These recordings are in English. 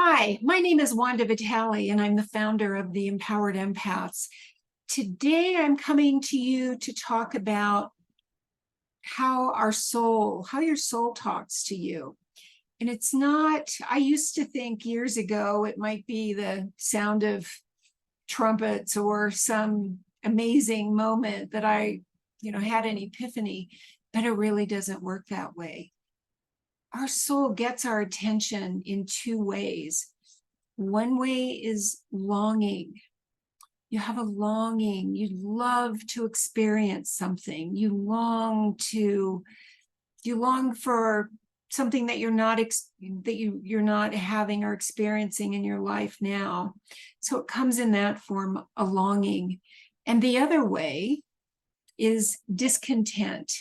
Hi, my name is Wanda Vitale, and I'm the founder of the Empowered Empaths. Today, I'm coming to you to talk about how your soul talks to you. And it's not, I used to think years ago it might be the sound of trumpets or some amazing moment that I had an epiphany, but it really doesn't work that way. Our soul gets our attention in two ways. One way is longing. You have a longing. You love to experience something. You long for something that you're not having or experiencing in your life now. So it comes in that form, a longing. And the other way is discontent.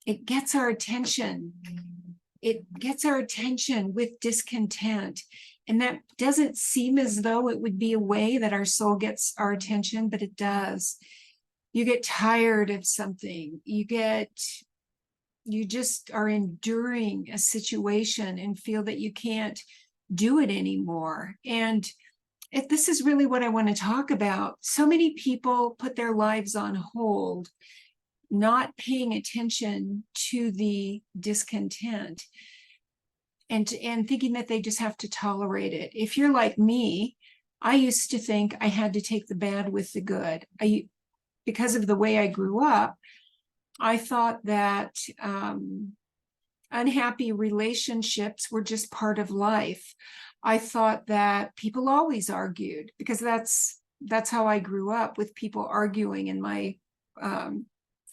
It gets our attention. It gets our attention with discontent. And that doesn't seem as though it would be a way that our soul gets our attention, but it does. You get tired of something. You just are enduring a situation and feel that you can't do it anymore. And this is really what I want to talk about. So many people put their lives on hold, not paying attention to the discontent and thinking that they just have to tolerate it. If you're like me, I used to think I had to take the bad with the good. Because of the way I grew up, I thought that unhappy relationships were just part of life. I thought that people always argued, because that's how I grew up, with people arguing in my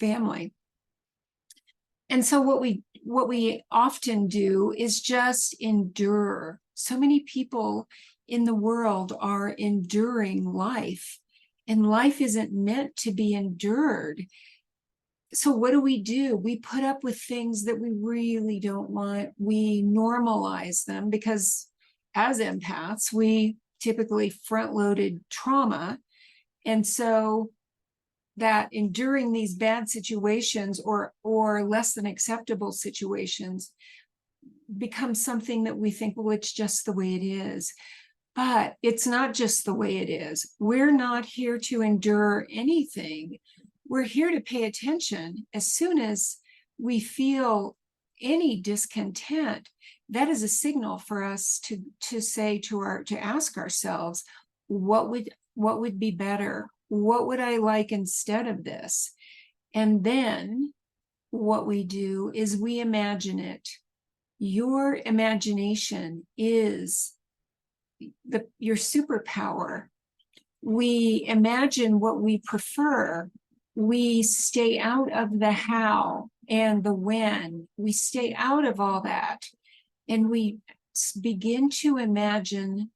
family. And so what we often do is just endure. So many people in the world are enduring life, and life isn't meant to be endured. So what do? We put up with things that we really don't want. We normalize them because as empaths, we typically front-loaded trauma. And so that enduring these bad situations or less than acceptable situations becomes something that we think, well, it's just the way it is. But it's not just the way it is. We're not here to endure anything. We're here to pay attention. As soon as we feel any discontent, that is a signal for us to say to ask ourselves, what would be better? What would I like instead of this? And then what we do is we imagine it. Your imagination is your superpower. We imagine what we prefer. We stay out of the how and the when. We stay out of all that. And we begin to imagine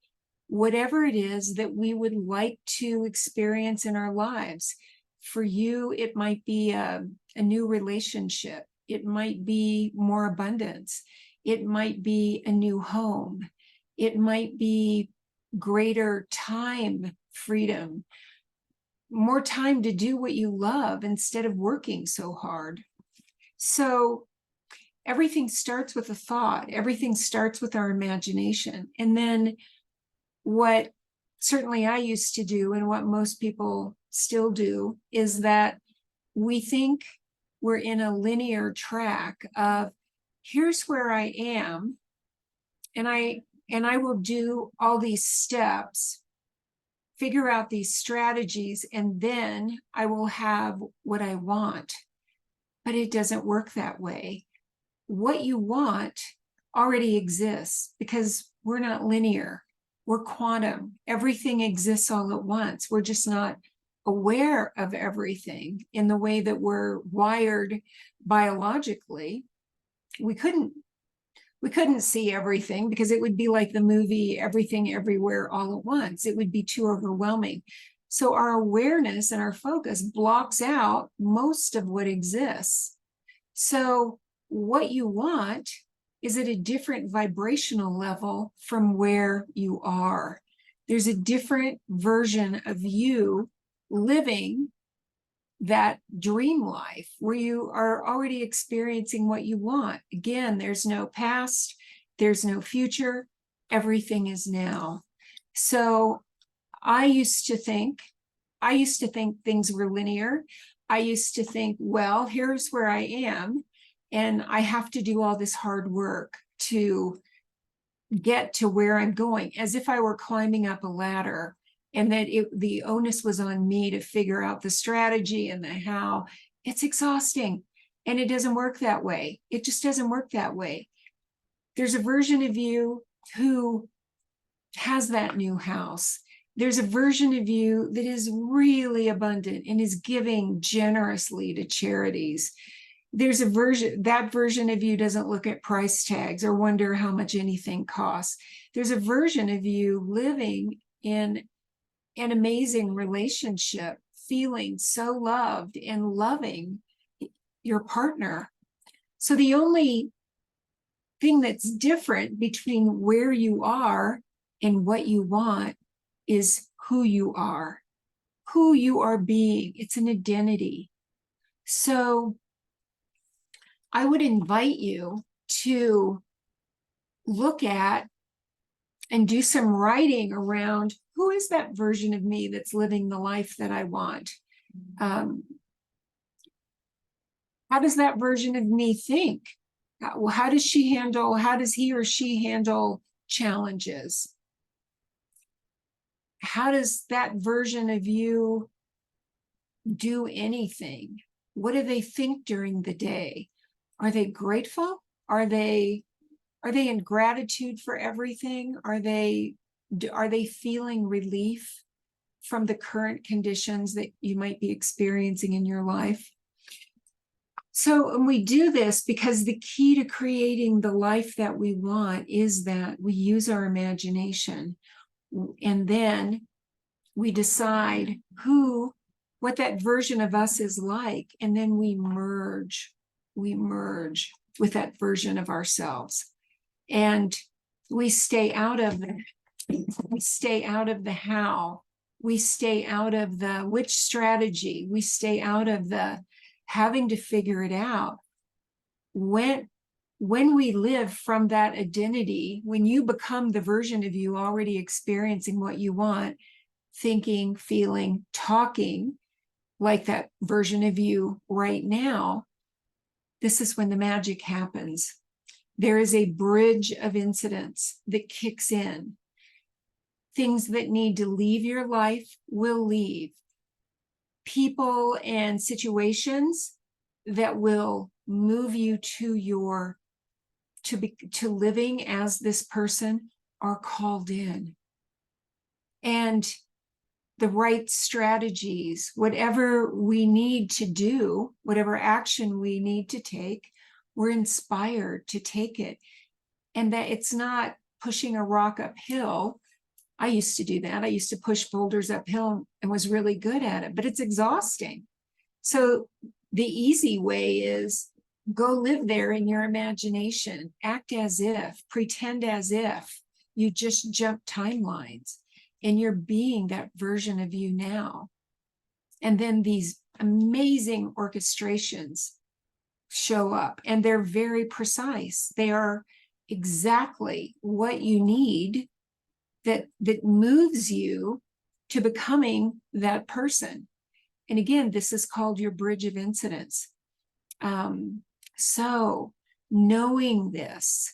whatever it is that we would like to experience in our lives. For you, it might be a new relationship. It might be more abundance. It might be a new home. It might be greater time freedom, more time to do what you love instead of working so hard. So everything starts with a thought. Everything starts with our imagination. And then what certainly I used to do, and what most people still do, is that we think we're in a linear track of, here's where I am, and I will do all these steps, figure out these strategies, and then I will have what I want. But it doesn't work that way. What you want already exists, because we're not linear. We're quantum. Everything exists all at once. We're just not aware of everything in the way that we're wired biologically. We couldn't see everything, because it would be like the movie Everything Everywhere All at Once. It would be too overwhelming. So our awareness and our focus blocks out most of what exists. So what you want is at a different vibrational level from where you are. There's a different version of you living that dream life where you are already experiencing what you want. Again, there's no past, there's no future, everything is now. So I used to think things were linear. I used to think, well, here's where I am, and I have to do all this hard work to get to where I'm going, as if I were climbing up a ladder, and that the onus was on me to figure out the strategy and the how. It's exhausting, and it doesn't work that way. It just doesn't work that way. There's a version of you who has that new house. There's a version of you that is really abundant and is giving generously to charities. There's a that version of you doesn't look at price tags or wonder how much anything costs. There's a version of you living in an amazing relationship, feeling so loved and loving your partner. So the only thing that's different between where you are and what you want is who you are being. It's an identity. So I would invite you to look at and do some writing around, who is that version of me that's living the life that I want? How does that version of me think? How does he or she handle challenges? How does that version of you do anything? What do they think during the day? Are they grateful? Are they in gratitude for everything? Are they feeling relief from the current conditions that you might be experiencing in your life? So, and we do this because the key to creating the life that we want is that we use our imagination, and then we decide what that version of us is like, and then we merge with that version of ourselves. And we stay out of the how, we stay out of the which strategy, we stay out of the having to figure it out. When we live from that identity, when you become the version of you already experiencing what you want, thinking, feeling, talking like that version of you right now, this is when the magic happens. There is a bridge of incidents that kicks in. Things that need to leave your life will leave. People and situations that will move you to living as this person are called in. And the right strategies, whatever we need to do, whatever action we need to take, we're inspired to take it. And that it's not pushing a rock uphill. I used to do that. I used to push boulders uphill and was really good at it, but it's exhausting. So the easy way is go live there in your imagination, act as if, pretend as if you just jump timelines and you're being that version of you now. And then these amazing orchestrations show up, and they're very precise. They are exactly what you need that moves you to becoming that person. And again, this is called your bridge of incidents. So knowing this,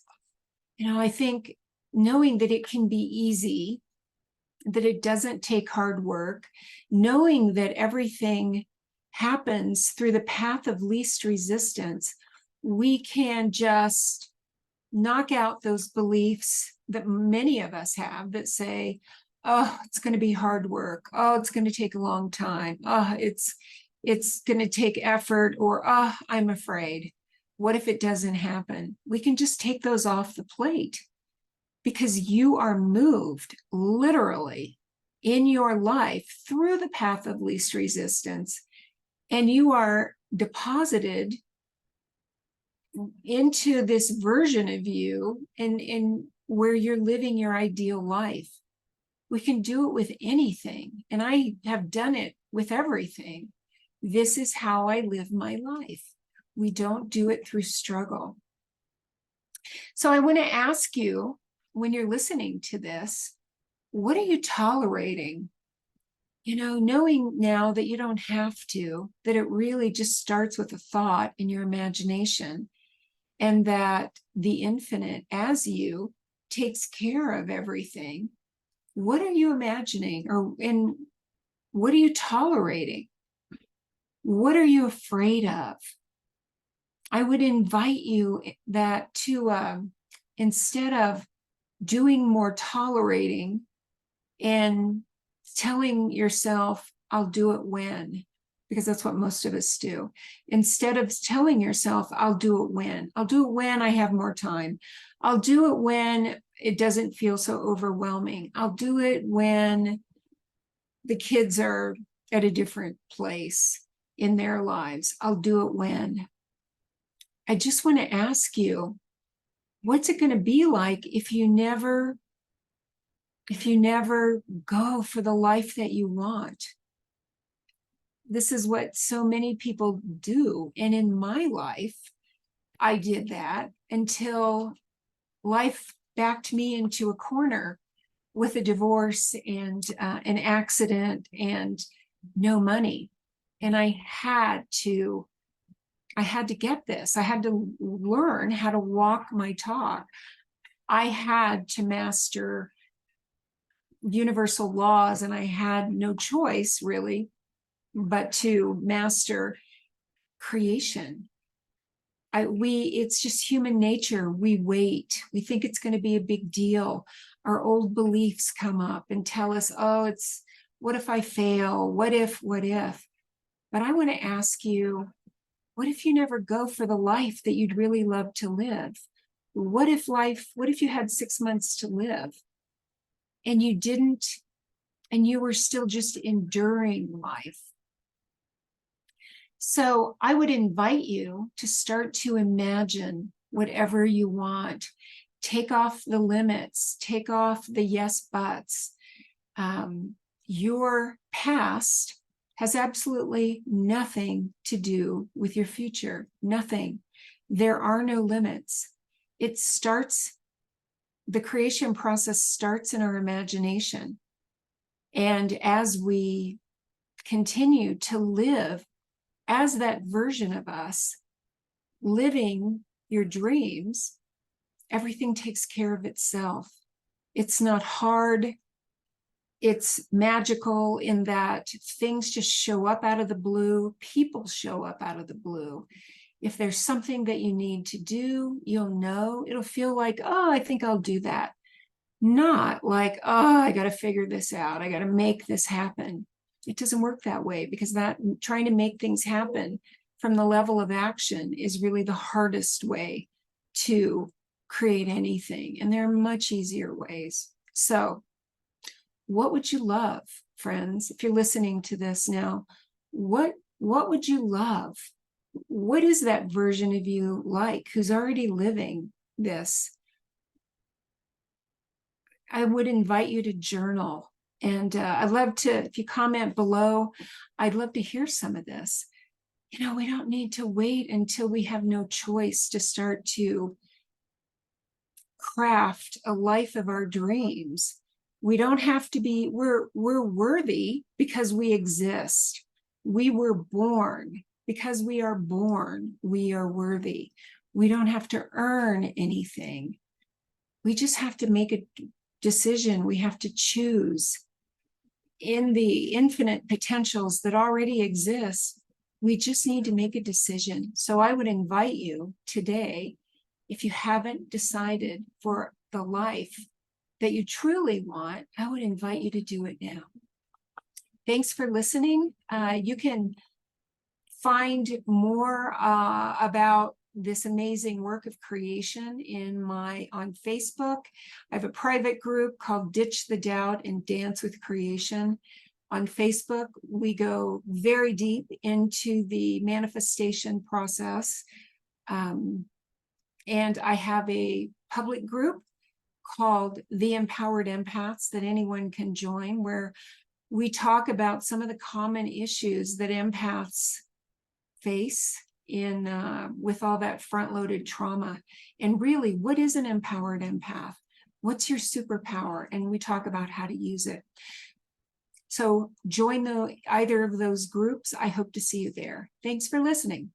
I think knowing that it can be easy, that it doesn't take hard work, knowing that everything happens through the path of least resistance, we can just knock out those beliefs that many of us have that say, oh, it's going to be hard work. Oh, it's going to take a long time. Oh, it's going to take effort, or oh, I'm afraid. What if it doesn't happen? We can just take those off the plate, because you are moved literally in your life through the path of least resistance, and you are deposited into this version of you and where you're living your ideal life. We can do it with anything, and I have done it with everything. This is how I live my life. We don't do it through struggle. So I want to ask you, when you're listening to this, what are you tolerating? You know, knowing now that you don't have to, that it really just starts with a thought in your imagination, and that the infinite as you takes care of everything. What are you imagining, and what are you tolerating? What are you afraid of? I would invite you that to instead of doing more tolerating and telling yourself, I'll do it when, because that's what most of us do. Instead of telling yourself, I'll do it when I have more time. I'll do it when it doesn't feel so overwhelming. I'll do it when the kids are at a different place in their lives. I'll do it when. I just want to ask you, what's it going to be like if you never go for the life that you want? This is what so many people do. And in my life, I did that until life backed me into a corner with a divorce and an accident and no money. And I had to get this. I had to learn how to walk my talk. I had to master universal laws, and I had no choice really but to master creation. It's just human nature. We wait. We think it's going to be a big deal. Our old beliefs come up and tell us, oh, what if I fail? What if? But I want to ask you, what if you never go for the life that you'd really love to live? What if you had 6 months to live and you didn't, and you were still just enduring life? So I would invite you to start to imagine whatever you want. Take off the limits, take off the yes buts. Your past has absolutely nothing to do with your future. Nothing. There are no limits. The creation process starts in our imagination. And as we continue to live as that version of us, living your dreams, everything takes care of itself. It's not hard. It's magical in that things just show up out of the blue. People show up out of the blue. If there's something that you need to do, you'll know. It'll feel like, oh, I think I'll do that. Not like, oh, I got to figure this out. I got to make this happen. It doesn't work that way, because trying to make things happen from the level of action is really the hardest way to create anything. And there are much easier ways. So what would you love, friends? If you're listening to this now, what would you love? What is that version of you like who's already living this? I would invite you to journal. And I'd love to, if you comment below, I'd love to hear some of this. You know, we don't need to wait until we have no choice to start to craft a life of our dreams. We don't have to be, we're worthy because we exist. We were born. Because we are born, we are worthy. We don't have to earn anything. We just have to make a decision. We have to choose. In the infinite potentials that already exist, we just need to make a decision. So I would invite you today, if you haven't decided for the life that you truly want, I would invite you to do it now. Thanks for listening. You can find more about this amazing work of creation on Facebook. I have a private group called Ditch the Doubt and Dance with Creation. On Facebook, we go very deep into the manifestation process. And I have a public group called The Empowered Empaths that anyone can join, where we talk about some of the common issues that empaths face with all that front-loaded trauma. And really, what is an empowered empath? What's your superpower? And we talk about how to use it. So join either of those groups. I hope to see you there. Thanks for listening.